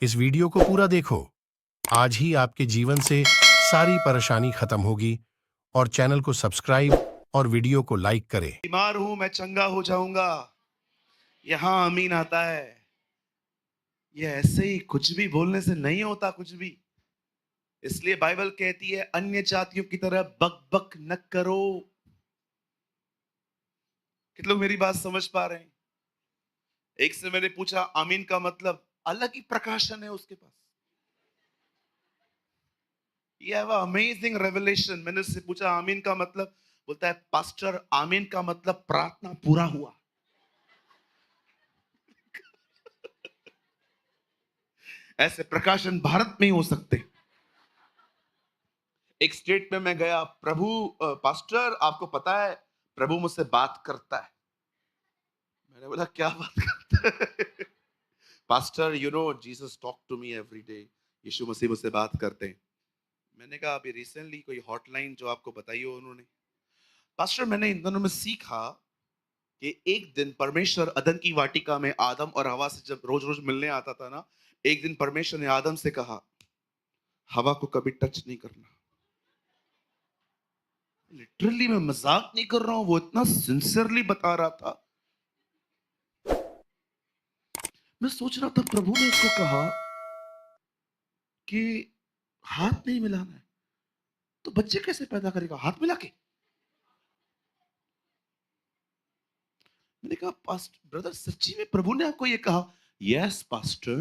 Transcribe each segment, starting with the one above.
इस वीडियो को पूरा देखो। आज ही आपके जीवन से सारी परेशानी खत्म होगी। और चैनल को सब्सक्राइब और वीडियो को लाइक करें। बीमार हूं, मैं चंगा हो जाऊंगा, यहां अमीन आता है। ये ऐसे ही कुछ भी बोलने से नहीं होता कुछ भी। इसलिए बाइबल कहती है अन्य जातियों की तरह बक बक न करो। कितने लोग मेरी बात समझ पा रहे हैं? एक से मैंने पूछा आमीन का मतलब, अलग ही प्रकाशन है उसके पास। ये हैव अमेजिंग रेवलेशन। मैंने उससे पूछा आमीन का मतलब, बोलता है पास्टर आमीन का मतलब प्रार्थना पूरा हुआ। ऐसे प्रकाशन भारत में ही हो सकते। एक स्टेट में मैं गया, प्रभु पास्टर आपको पता है प्रभु मुझसे बात करता है। मैंने बोला क्या बात करता है? Pastor you know Jesus talk to me every day. Yeshu Masih मुझसे बात करते हैं। मैंने कहा अभी रिसेंटली कोई हॉटलाइन जो आपको बताई हो उन्होंने? पास्टर मैंने इन दिनों में सीखा कि एक दिन परमेश्वर अदन की वाटिका में आदम और हवा से जब रोज रोज मिलने आता था ना, एक दिन परमेश्वर ने आदम से कहा हवा को कभी टच नहीं करना। लिटरली मैं मजाक नहीं कर रहा हूं, वो इतना सिंसियरली बता रहा था। मैं सोच रहा था प्रभु ने इसको कहा कि हाथ नहीं मिलाना है, तो बच्चे कैसे पैदा करेगा हाथ मिला के? मैंने कहा पास्टर ब्रदर सच्ची में प्रभु ने आपको ये कहा? Yes pastor.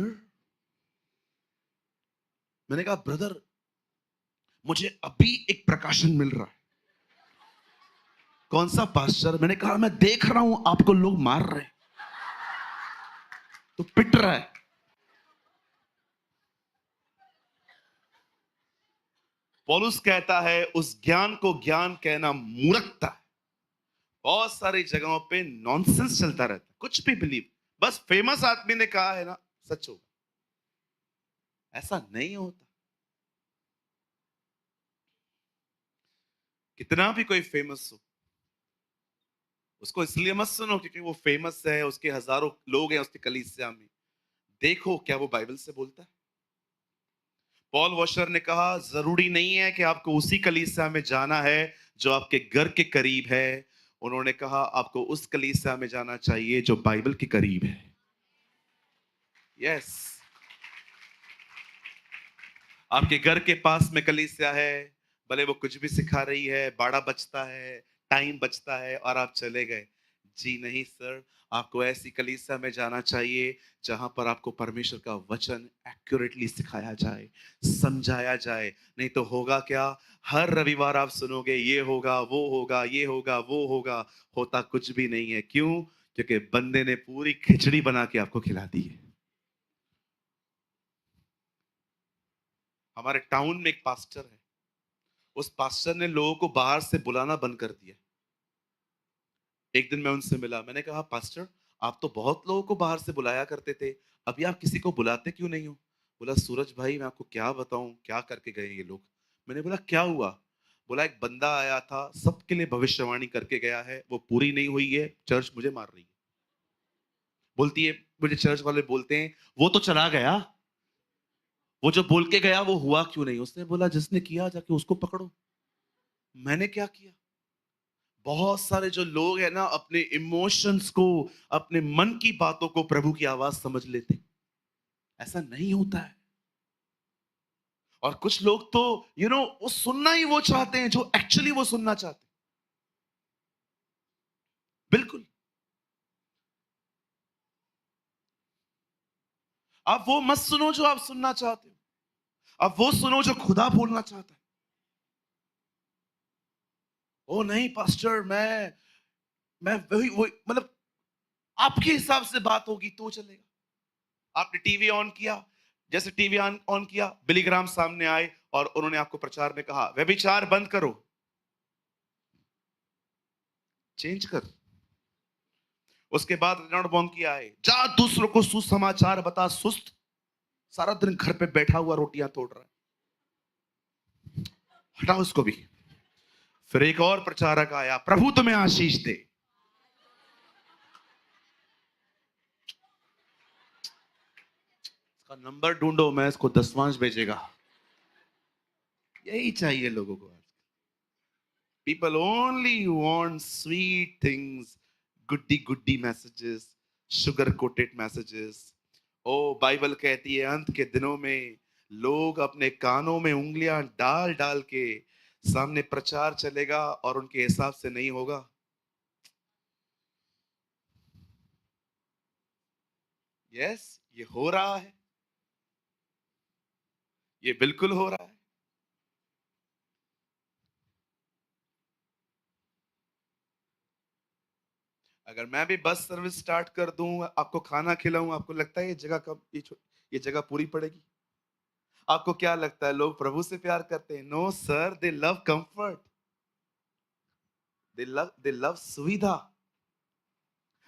मैंने कहा ब्रदर मुझे अभी एक प्रकाशन मिल रहा है। कौन सा पास्टर? मैंने कहा मैं देख रहा हूं आपको लोग मार रहे हैं तो पिट रहा है। पौलुस कहता है उस ज्ञान को ज्ञान कहना मूर्खता है। बहुत सारी जगहों पे नॉनसेंस चलता रहता है, कुछ भी बिलीव। बस फेमस आदमी ने कहा है ना सच होगा, ऐसा नहीं होता। कितना भी कोई फेमस हो, उसको इसलिए मत सुनो क्योंकि वो फेमस है, उसके हजारों लोग हैं उसके कलीसिया में। देखो क्या वो बाइबल से बोलता है। पॉल वॉशर ने कहा जरूरी नहीं है कि आपको उसी कलीसिया में जाना है जो आपके घर के करीब है। उन्होंने कहा आपको उस कलीसिया में जाना चाहिए जो बाइबल के करीब है। यस, आपके घर के पास में कलीसिया है, भले वो कुछ भी सिखा रही है, बाड़ा बचता है, टाइम बचता है और आप चले गए। जी नहीं सर, आपको ऐसी कलीसिया में जाना चाहिए जहां पर आपको परमेश्वर का वचन एक्यूरेटली सिखाया जाए, समझाया जाए। नहीं तो होगा क्या, हर रविवार आप सुनोगे ये होगा वो होगा ये होगा वो होगा, होता कुछ भी नहीं है। क्यों? क्योंकि बंदे ने पूरी खिचड़ी बना के आपको खिला दी है। हमारे टाउन में एक पास्टर है, उस पास्टर ने लोगों को बाहर से बुलाना बंद कर दिया। एक दिन मैं उनसे मिला, मैंने कहा पास्टर आप तो बहुत लोगों को बाहर से बुलाया करते थे, अभी आप किसी को बुलाते क्यों नहीं हो? बोला सूरज भाई मैं आपको क्या बताऊं क्या करके गए ये लोग। मैंने बोला क्या हुआ? बोला एक बंदा आया था सबके लिए भविष्यवाणी करके गया है, वो पूरी नहीं हुई है, चर्च मुझे मार रही है। बोलती है, मुझे चर्च वाले बोलते हैं वो तो चला गया, वो जो बोल के गया वो हुआ क्यों नहीं? उसने बोला जिसने किया जाके उसको पकड़ो। मैंने क्या किया? बहुत सारे जो लोग हैं ना अपने इमोशंस को, अपने मन की बातों को प्रभु की आवाज समझ लेते हैं। ऐसा नहीं होता है। और कुछ लोग तो वो सुनना ही वो चाहते हैं जो एक्चुअली वो सुनना चाहते हैं। बिल्कुल। आप वो मत सुनो जो आप सुनना चाहते हो, आप वो सुनो जो खुदा बोलना चाहता है। ओ नहीं पास्टर मैं वही वही मतलब आपके हिसाब से बात होगी तो चलेगा। आपने टीवी ऑन किया, जैसे टीवी ऑन ऑन किया बिली ग्राम सामने आए और उन्होंने आपको प्रचार में कहा व्यभिचार बंद करो, चेंज कर। उसके बाद रेनॉल्ड बॉन्ग किया है जा दूसरों को सुसमाचार बता सुस्त, सारा दिन घर पे बैठा हुआ रोटियां तोड़ रहा है, हटाओ उसको भी। फिर एक और प्रचारक आया प्रभु तुम्हें आशीष दे। उसका नंबर ढूंढो, मैं इसको 10वांश भेजेगा। यही चाहिए लोगों को। People only want sweet things, goody goody messages, sugar coated messages. ओ बाइबल कहती है अंत के दिनों में लोग अपने कानों में उंगलियां डाल डाल के सामने प्रचार चलेगा और उनके हिसाब से नहीं होगा। यस, ये हो रहा है, ये बिल्कुल हो रहा है। अगर मैं भी बस सर्विस स्टार्ट कर दूं, आपको खाना खिलाऊं, आपको लगता है ये जगह कब ये जगह पूरी पड़ेगी? आपको क्या लगता है लोग प्रभु से प्यार करते हैं? No sir, they love comfort, they love सुविधा।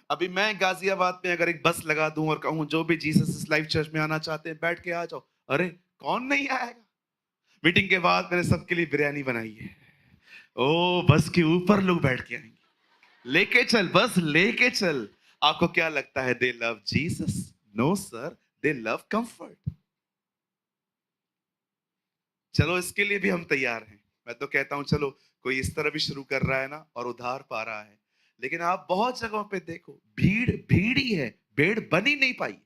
अभी मैं गाजियाबाद में अगर एक बस लगा दूं और कहूं जो भी जीसस इस लाइफ चर्च में आना चाहते हैं बैठ के आ जाओ, अरे कौन नहीं आएगा? मीटिंग के बाद मैंने सबके लिए बिरयानी बनाई है। ओ बस के ऊपर लोग बैठ के आएंगे। लेके चल, बस लेके चल। आपको क्या लगता है they love Jesus? No sir, they love comfort. चलो इसके लिए भी हम तैयार हैं। मैं तो कहता हूं चलो कोई इस तरह भी शुरू कर रहा है ना और उधार पा रहा है, लेकिन आप बहुत जगहों पे देखो भीड़ भीड़ ही है, भेड़ बन ही नहीं पाई।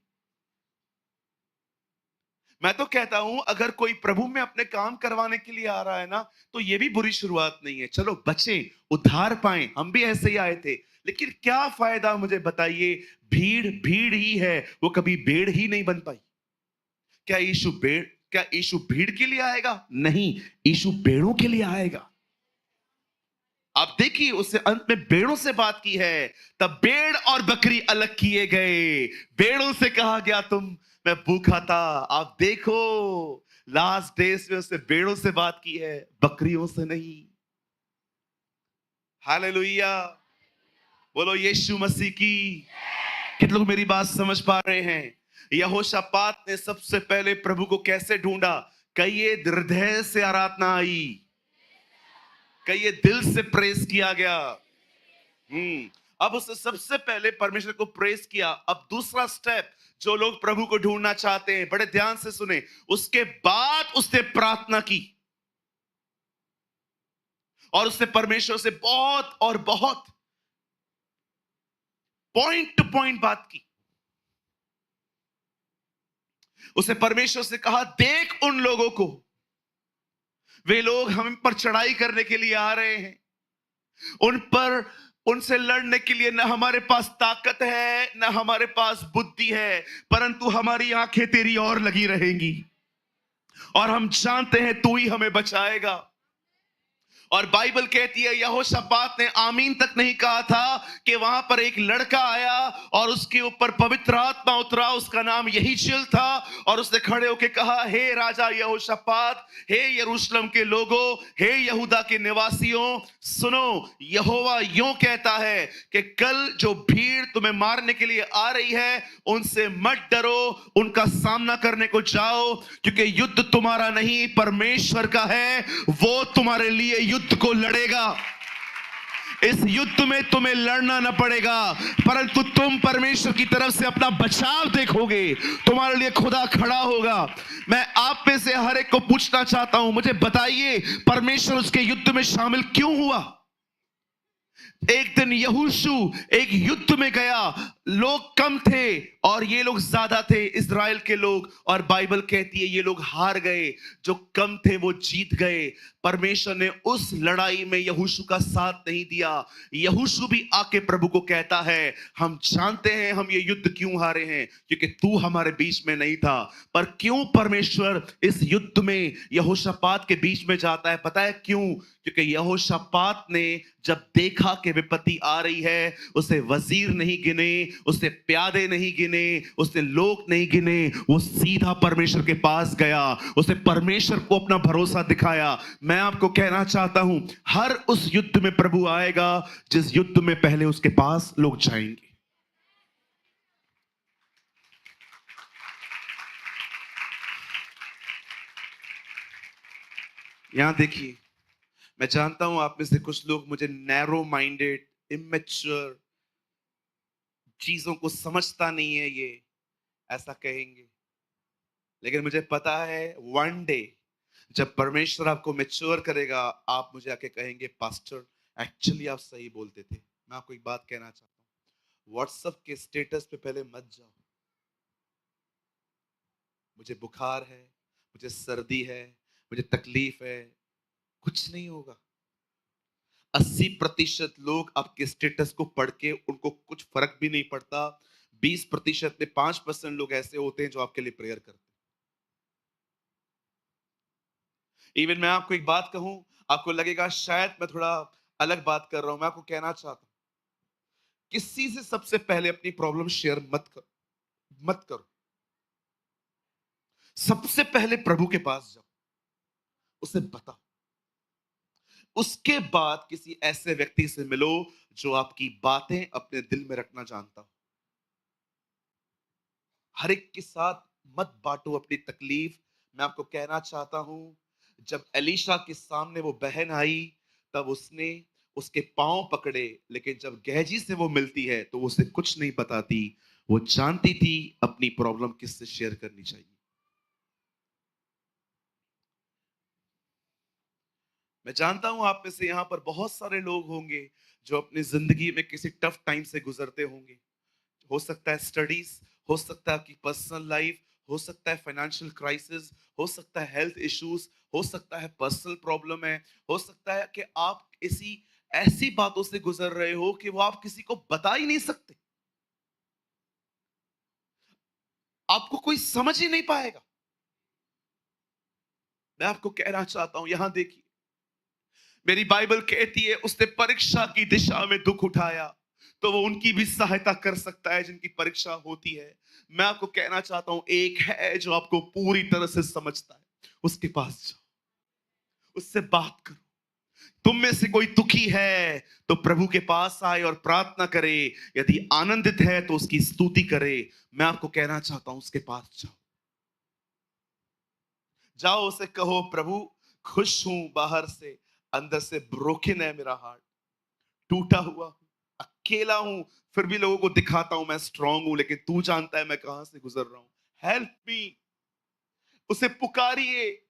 मैं तो कहता हूं अगर कोई प्रभु में अपने काम करवाने के लिए आ रहा है ना, तो ये भी बुरी शुरुआत नहीं है। चलो बचें, उद्धार पाएं, हम भी ऐसे ही आए थे, लेकिन क्या फायदा मुझे बताइए? भीड़ भीड़ ही है, वो कभी भेड़ ही नहीं बन पाई। क्या यीशु भेड़ क्या यीशु भीड़ के लिए आएगा? नहीं, यीशु भेड़ों के लिए आएगा। आप देखिए उससे अंत में भेड़ों से बात की है। तब भेड़ और बकरी अलग किए गए। भेड़ों से कहा गया तुम, मैं भूखा था। आप देखो लास्ट डेज में उसने भेड़ों से बात की है, बकरियों से नहीं। हालेलुया, बोलो यीशु मसीह की। कितने लोग मेरी बात समझ पा रहे हैं? यहोशापात ने सबसे पहले प्रभु को कैसे ढूंढा? कहिए हृदय से आराधना आई, कहिए दिल से प्रेस किया गया। अब उसने सबसे पहले परमेश्वर को प्रेस किया। अब दूसरा स्टेप, जो लोग प्रभु को ढूंढना चाहते हैं बड़े ध्यान से सुने, उसके बाद उसने प्रार्थना की और उसने परमेश्वर से बहुत और बहुत पॉइंट टू पॉइंट बात की। उसने परमेश्वर से कहा देख उन लोगों को, वे लोग हम पर चढ़ाई करने के लिए आ रहे हैं, उन पर उनसे लड़ने के लिए न हमारे पास ताकत है न हमारे पास बुद्धि है, परंतु हमारी आंखें तेरी ओर लगी रहेंगी और हम जानते हैं तू ही हमें बचाएगा। और बाइबल कहती है यहोशापात ने आमीन तक नहीं कहा था कि वहां पर एक लड़का आया और उसके ऊपर पवित्र आत्मा उतरा, उसका नाम यहीशेल था, और उसने खड़े होकर कहा हे राजा यहोशापात, हे यरूशलेम के लोगों, हे यहूदा के निवासियों, सुनो, यहोवा यूं कहता है कि कल जो भीड़ तुम्हें मारने के लिए आ रही है उनसे मत डरो, उनका सामना करने को जाओ, क्योंकि युद्ध तुम्हारा नहीं परमेश्वर का है, वो तुम्हारे लिए युद्ध को लड़ेगा। इस युद्ध में तुम्हें लड़ना न पड़ेगा, परंतु तुम परमेश्वर की तरफ से अपना बचाव देखोगे, तुम्हारे लिए खुदा खड़ा होगा। मैं आप में से हर एक को पूछना चाहता हूं, मुझे बताइए परमेश्वर उसके युद्ध में शामिल क्यों हुआ? एक दिन यहोशू एक युद्ध में गया, लोग कम थे और ये लोग ज्यादा थे, इज़राइल के लोग, और बाइबल कहती है ये लोग हार गए, जो कम थे वो जीत गए। परमेश्वर ने उस लड़ाई में यहोशू का साथ नहीं दिया। यहोशू भी आके प्रभु को कहता है हम जानते हैं हम ये युद्ध क्यों हारे हैं, क्योंकि तू हमारे बीच में नहीं था। पर क्यों परमेश्वर इस युद्ध में यहोशापात के बीच में जाता है? पता है क्यों? क्योंकि यहोशापात ने जब देखा कि विपत्ति आ रही है, उसे वजीर नहीं गिने, उसने प्यादे नहीं गिने, उसने लोग नहीं गिने, वो सीधा परमेश्वर के पास गया, उसने परमेश्वर को अपना भरोसा दिखाया। मैं आपको कहना चाहता हूं हर उस युद्ध में प्रभु आएगा जिस युद्ध में पहले उसके पास लोग जाएंगे। यहां देखिए, मैं जानता हूं आप में से कुछ लोग मुझे नैरो माइंडेड, इमेच्योर, चीजों को समझता नहीं है ये ऐसा कहेंगे, लेकिन मुझे पता है वन डे जब परमेश्वर आपको मैच्योर करेगा, आप मुझे आके कहेंगे पास्टर एक्चुअली आप सही बोलते थे। मैं आपको एक बात कहना चाहता हूँ, व्हाट्सएप के स्टेटस पे पहले मत जाओ, मुझे बुखार है, मुझे सर्दी है, मुझे तकलीफ है, कुछ नहीं होगा। 80% लोग आपके स्टेटस को पढ़ के उनको कुछ फर्क भी नहीं पड़ता। 20% में 5% लोग ऐसे होते हैं जो आपके लिए प्रेयर करते हैं। इवन मैं आपको एक बात कहूं, आपको लगेगा शायद मैं थोड़ा अलग बात कर रहा हूं, मैं आपको कहना चाहता हूं, किसी से सबसे पहले अपनी प्रॉब्लम शेयर मत करो। सबसे पहले प्रभु के पास जाओ, उसे बताओ। उसके बाद किसी ऐसे व्यक्ति से मिलो जो आपकी बातें अपने दिल में रखना जानता हो। हर एक के साथ मत बांटो अपनी तकलीफ। मैं आपको कहना चाहता हूं, जब एलीशा के सामने वो बहन आई, तब उसने उसके पांव पकड़े, लेकिन जब गहजी से वो मिलती है तो वो उसे कुछ नहीं बताती। वो जानती थी अपनी प्रॉब्लम किससे शेयर करनी चाहिए। मैं जानता हूं आप में से यहां पर बहुत सारे लोग होंगे जो अपनी जिंदगी में किसी टफ टाइम से गुजरते होंगे। हो सकता है स्टडीज, हो सकता है आपकी पर्सनल लाइफ, हो सकता है फाइनेंशियल क्राइसिस, हो सकता है हेल्थ इश्यूज, हो सकता है पर्सनल प्रॉब्लम है, हो सकता है कि आप किसी ऐसी बातों से गुजर रहे हो कि वो आप किसी को बता ही नहीं सकते, आपको कोई समझ ही नहीं पाएगा। मैं आपको कहना चाहता हूं, यहां देखिए, मेरी बाइबल कहती है उसने परीक्षा की दिशा में दुख उठाया, तो वो उनकी भी सहायता कर सकता है जिनकी परीक्षा होती है। मैं आपको कहना चाहता हूं, एक है जो आपको पूरी तरह से समझता है, उसके पास जाओ, उससे बात करो। तुम में से कोई दुखी है तो प्रभु के पास आए और प्रार्थना करे, यदि आनंदित है तो उसकी स्तुति करे। मैं आपको कहना चाहता हूं, उसके पास जाओ, जाओ उसे कहो, प्रभु खुश हूं बाहर से, अंदर से ब्रोकन है मेरा हार्ट, टूटा हुआ हूं, अकेला हूं, फिर भी लोगों को दिखाता हूं मैं स्ट्रांग हूं, लेकिन तू जानता है मैं कहां से गुजर रहा हूं, हेल्प मी। उसे पुकारिए।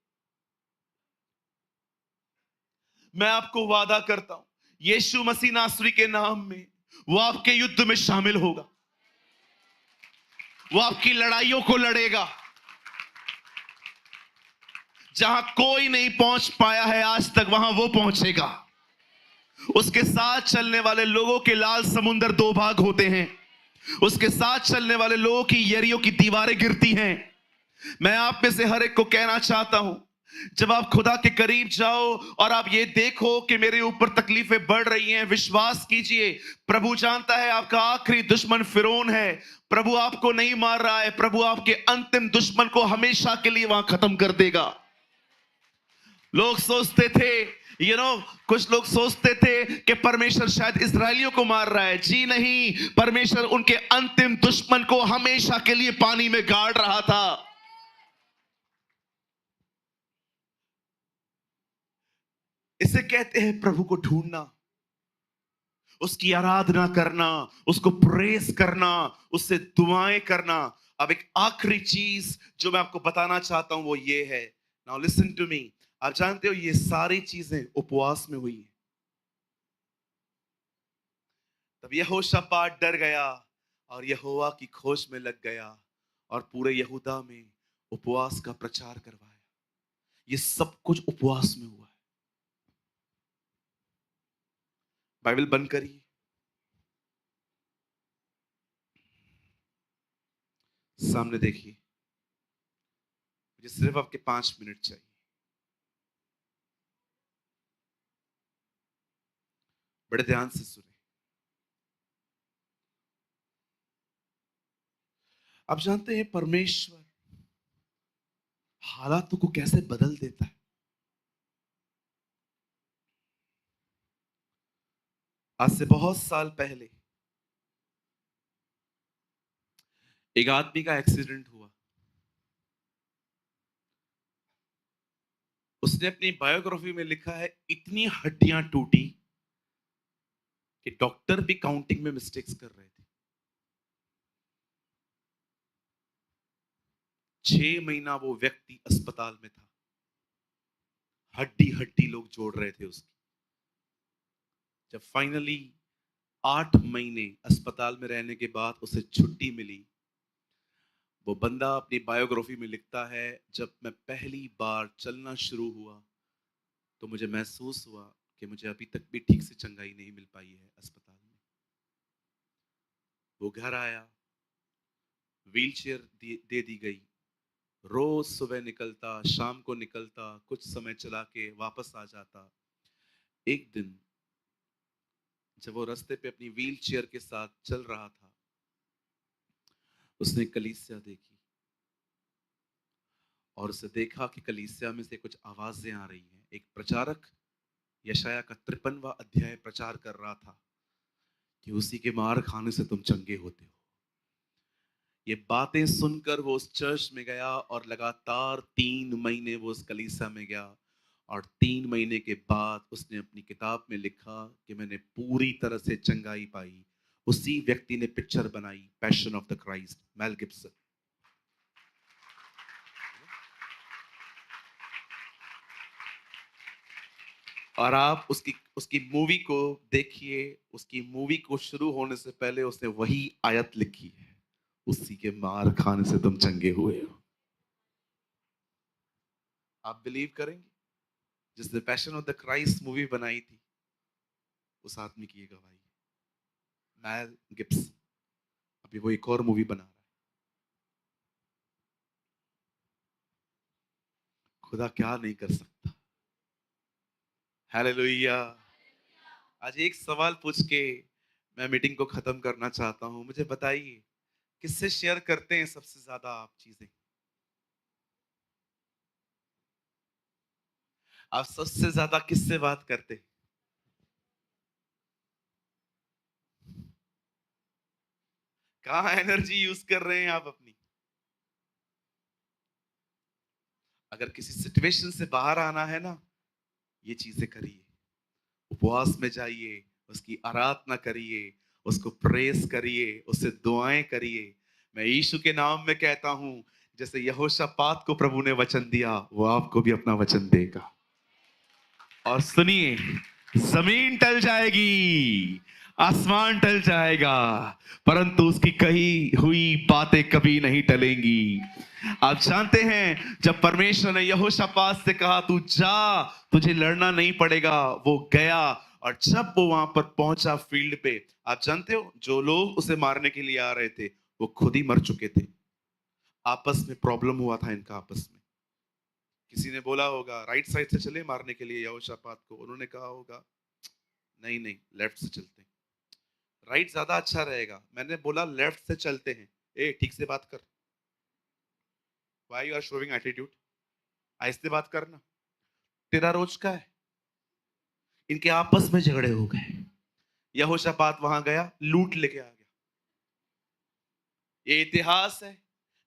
मैं आपको वादा करता हूं, यीशु मसीह नासरी के नाम में वो आपके युद्ध में शामिल होगा, वो आपकी लड़ाइयों को लड़ेगा। जहां कोई नहीं पहुंच पाया है आज तक, वहां वो पहुंचेगा। उसके साथ चलने वाले लोगों के लाल समुंदर दो भाग होते हैं, उसके साथ चलने वाले लोगों की यरियों की दीवारें गिरती हैं। मैं आप में से हर एक को कहना चाहता हूं, जब आप खुदा के करीब जाओ और आप ये देखो कि मेरे ऊपर तकलीफें बढ़ रही हैं, विश्वास कीजिए, प्रभु जानता है आपका आखिरी दुश्मन फिरौन है। प्रभु आपको नहीं मार रहा है, प्रभु आपके अंतिम दुश्मन को हमेशा के लिए वहां खत्म कर देगा। लोग सोचते थे, कुछ लोग सोचते थे कि परमेश्वर शायद इजरायलियों को मार रहा है। जी नहीं, परमेश्वर उनके अंतिम दुश्मन को हमेशा के लिए पानी में गाड़ रहा था। इसे कहते हैं प्रभु को ढूंढना, उसकी आराधना करना, उसको प्रेस करना, उससे दुआएं करना। अब एक आखिरी चीज जो मैं आपको बताना चाहता हूं वो ये है, नाउ लिसन टू मी। आप जानते हो ये सारी चीजें उपवास में हुई है। तब यहोशापात डर गया और यहोवा की खोज में लग गया और पूरे यहूदा में उपवास का प्रचार करवाया। ये सब कुछ उपवास में हुआ है। बाइबल बंद करिए, सामने देखिए, मुझे सिर्फ आपके 5 मिनट चाहिए। बड़े ध्यान से सुने। आप जानते हैं परमेश्वर हालातों को कैसे बदल देता है। आज से बहुत साल पहले एक आदमी का एक्सीडेंट हुआ। उसने अपनी बायोग्राफी में लिखा है, इतनी हड्डियां टूटी कि डॉक्टर भी काउंटिंग में मिस्टेक्स कर रहे थे। 6 महीना वो व्यक्ति अस्पताल में था, हड्डी हड्डी लोग जोड़ रहे थे उसकी। जब फाइनली 8 महीने अस्पताल में रहने के बाद उसे छुट्टी मिली, वो बंदा अपनी बायोग्राफी में लिखता है, जब मैं पहली बार चलना शुरू हुआ तो मुझे महसूस हुआ कि मुझे अभी तक भी ठीक से चंगाई नहीं मिल पाई है अस्पताल में। वो घर आया, व्हीलचेयर दे दी गई, रोज सुबह निकलता, शाम को निकलता, कुछ समय चला के वापस आ जाता। एक दिन जब वो रास्ते पे अपनी व्हीलचेयर के साथ चल रहा था, उसने कलीसिया देखी और उसे देखा कि कलीसिया में से कुछ आवाजें आ रही हैं। एक प्रचारक यशाया का 53वां अध्याय प्रचार कर रहा था कि उसी के मार खाने से तुम चंगे होते हो। ये बातें सुनकर वो उस चर्च में गया और लगातार 3 महीने वो उस कलीसिया में गया, और 3 महीने के बाद उसने अपनी किताब में लिखा कि मैंने पूरी तरह से चंगाई पाई। उसी व्यक्ति ने पिक्चर बनाई, passion of the Christ, Mel Gibson. और आप उसकी उसकी मूवी को देखिए, उसकी मूवी को शुरू होने से पहले उसने वही आयत लिखी है, उसी के मार खाने से तुम चंगे हुए हो। आप बिलीव करेंगे, जिसने passion of the Christ movie बनाई थी, उस आदमी की ये गवाही है, मेल गिब्सन। अभी वो एक और मूवी बना रहा है। खुदा क्या नहीं कर सकता। हालेलुया। आज एक सवाल पूछ के मैं मीटिंग को खत्म करना चाहता हूं। मुझे बताइए, किससे शेयर करते हैं सबसे ज्यादा आप चीजें? आप सबसे ज्यादा किससे बात करते हैं? कहाँ एनर्जी यूज कर रहे हैं आप अपनी? अगर किसी सिचुएशन से बाहर आना है ना, ये चीजें करिए। उपवास में जाइए, उसकी आराधना करिए, उसको प्रेस करिए, उससे दुआएं करिए। मैं यीशु के नाम में कहता हूं, जैसे यहोशापात को प्रभु ने वचन दिया, वो आपको भी अपना वचन देगा। और सुनिए, जमीन टल जाएगी, आसमान टल जाएगा, परंतु उसकी कही हुई बातें कभी नहीं टलेंगी। आप जानते हैं, जब परमेश्वर ने यहोशापात से कहा तू जा, तुझे लड़ना नहीं पड़ेगा, वो गया। और जब वो वहां पर पहुंचा फील्ड पे, आप जानते हो, जो लोग उसे मारने के लिए आ रहे थे, वो खुद ही मर चुके थे। आपस में प्रॉब्लम हुआ था इनका आपस में। किसी ने बोला होगा राइट साइड से चले मारने के लिए यहोशापात को, उन्होंने कहा होगा नहीं नहीं, लेफ्ट से चलते हैं, राइट ज्यादा अच्छा रहेगा। मैंने बोला लेफ्ट से चलते हैं। ए ठीक से बात कर, why you are showing attitude? आहिस्ते बात करना, तेरा रोज का है। इनके आपस में झगड़े हो गए, यहोशापात वहां गया, लूट लेके आ गया। ये इतिहास है।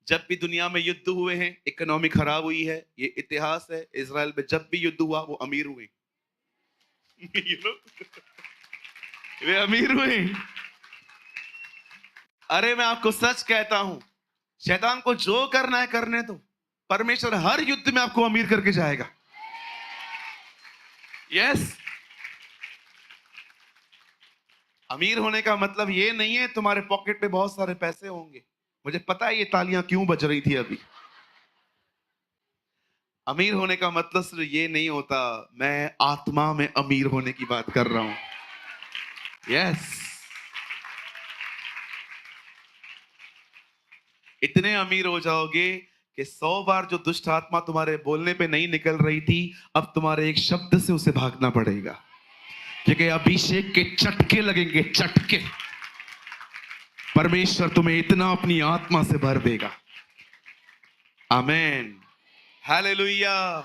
जब भी दुनिया में युद्ध हुए हैं, इकोनॉमी खराब हुई है, ये इतिहास है। इजराइल में जब भी युद्ध हुआ, वो अमीर हुए। you know? वे अमीर हुए। अरे मैं आपको सच कहता हूं, शैतान को जो करना है करने दो, परमेश्वर हर युद्ध में आपको अमीर करके जाएगा। यस। अमीर होने का मतलब ये नहीं है तुम्हारे पॉकेट में बहुत सारे पैसे होंगे। मुझे पता है ये तालियां क्यों बज रही थी अभी। अमीर होने का मतलब सिर्फ ये नहीं होता, मैं आत्मा में अमीर होने की बात कर रहा हूं। यस। इतने अमीर हो जाओगे कि 100 बार जो दुष्ट आत्मा तुम्हारे बोलने पे नहीं निकल रही थी, अब तुम्हारे एक शब्द से उसे भागना पड़ेगा, क्योंकि अभिषेक के चटके लगेंगे, चटके। परमेश्वर तुम्हें इतना अपनी आत्मा से भर देगा। आमेन। हालेलुया।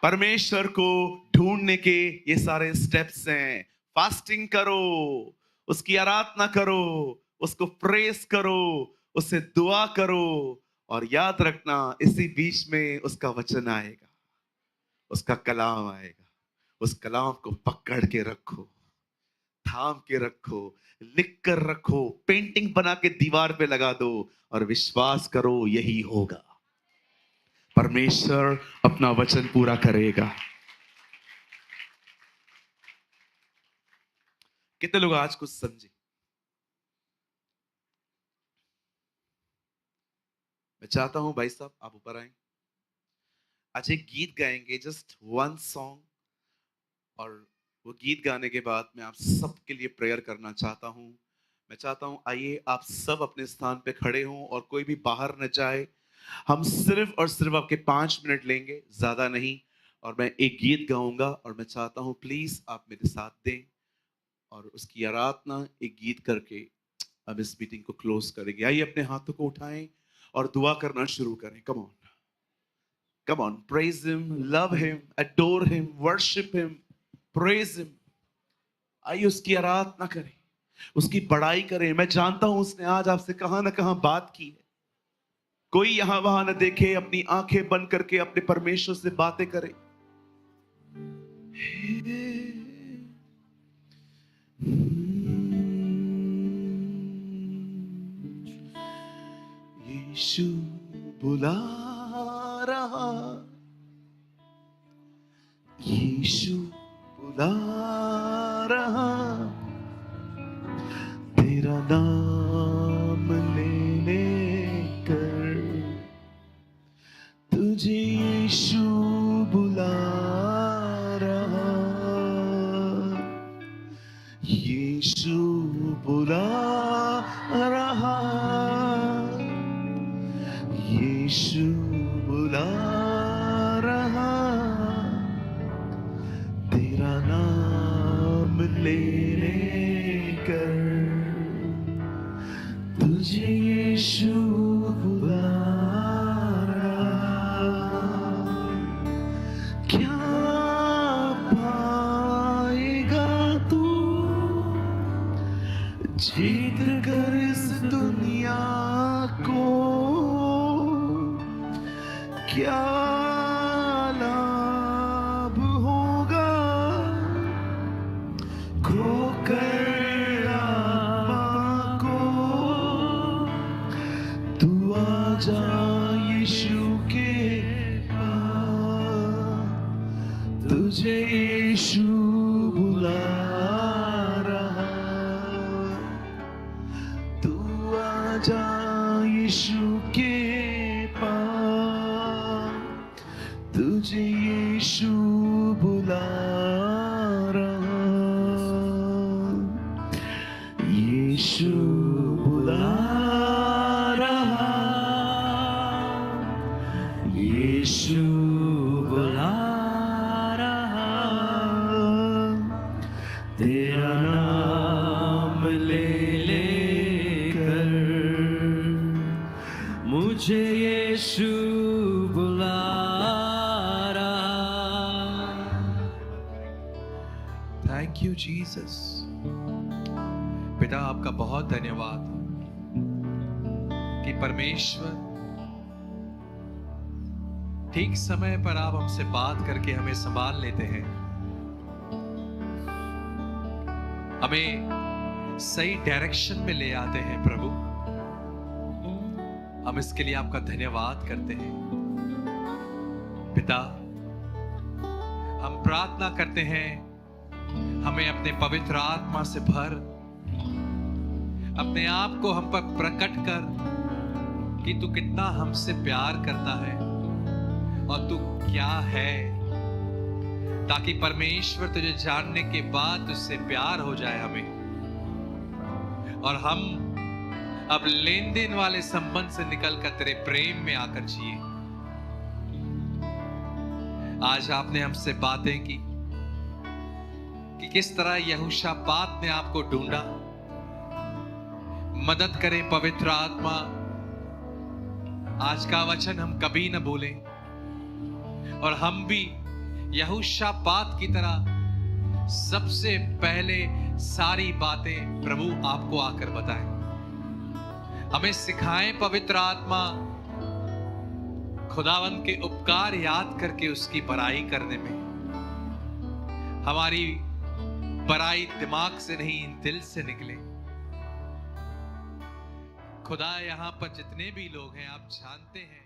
परमेश्वर को ढूंढने के ये सारे स्टेप्स हैं। फास्टिंग करो, उसकी आराधना करो, उसको प्रेस करो, उससे दुआ करो, और याद रखना इसी बीच में उसका वचन आएगा, उसका कलाम आएगा। उस कलाम को पकड़ के रखो, थाम के रखो, लिख कर रखो, पेंटिंग बना के दीवार पे लगा दो, और विश्वास करो यही होगा। परमेश्वर अपना वचन पूरा करेगा। कितने लोग आज कुछ समझे? मैं चाहता हूं भाई साहब आप ऊपर आए। आज एक गीत गाएंगे, जस्ट वन सॉन्ग, और वो गीत गाने के बाद मैं आप सबके लिए प्रेयर करना चाहता हूं। मैं चाहता हूं आइए आप सब अपने स्थान पे खड़े हों और कोई भी बाहर न जाए। हम सिर्फ और सिर्फ आपके 5 मिनट लेंगे, ज्यादा नहीं। और मैं एक गीत गाऊंगा और मैं चाहता हूं प्लीज आप मेरे साथ दें और उसकी आराधना एक गीत करके अब इस मीटिंग को क्लोज करेंगे। आइए अपने हाथों को उठाएं और दुआ करना शुरू करें। Come on, come on, praise him, love him, adore him, worship him, praise him। आइए उसकी आराधना करें, उसकी बड़ाई करें। मैं जानता हूं उसने आज आपसे कहां ना कहां बात की है। कोई यहां वहां न देखे, अपनी आंखें बंद करके अपने परमेश्वर से बातें करे। यीशु बुला रहा, यीशु बुला रहा, तेरा नाम ले कर तुझे यीशु बुला रहा, यीशु बुला रहा, यीशु बुला रहा, तेरा नाम ले कर तुझे यीशु बुला रहा। क्या पाएगा तू जीत कर इस दुनिया को? क्या लाभ होगा खोकर आत्मा को? तू आजा यीशु के पास, तुझे यीशु बुला रहा। तू आजा यीशु के पास, तुझे यीशु बुला रहा, यीशु बुला रहा, यीशु बुला रहा, तेरा नाम ले कर मुझे यीशु बुला रहा। Thank you Jesus. पिता आपका बहुत धन्यवाद कि परमेश्वर ठीक समय पर आप हमसे बात करके हमें संभाल लेते हैं, हमें सही डायरेक्शन में ले आते हैं। प्रभु हम इसके लिए आपका धन्यवाद करते हैं। पिता हम प्रार्थना करते हैं, हमें अपने पवित्र आत्मा से भर, अपने आप को हम पर प्रकट कर कि तू कितना हमसे प्यार करता है और तू क्या है, ताकि परमेश्वर तुझे जानने के बाद तुझसे प्यार हो जाए हमें, और हम अब लेन देन वाले संबंध से निकलकर तेरे प्रेम में आकर जिए। आज आपने हमसे बातें की कि किस तरह यहोशापात ने आपको ढूंढा। मदद करें पवित्र आत्मा, आज का वचन हम कभी न भूलें और हम भी यहोशापात की तरह सबसे पहले सारी बातें प्रभु आपको आकर बताएं। हमें सिखाएं पवित्र आत्मा, खुदावंद के उपकार याद करके उसकी बड़ाई करने में। हमारी बड़ाई दिमाग से नहीं दिल से निकले। खुदा यहां पर जितने भी लोग हैं आप जानते हैं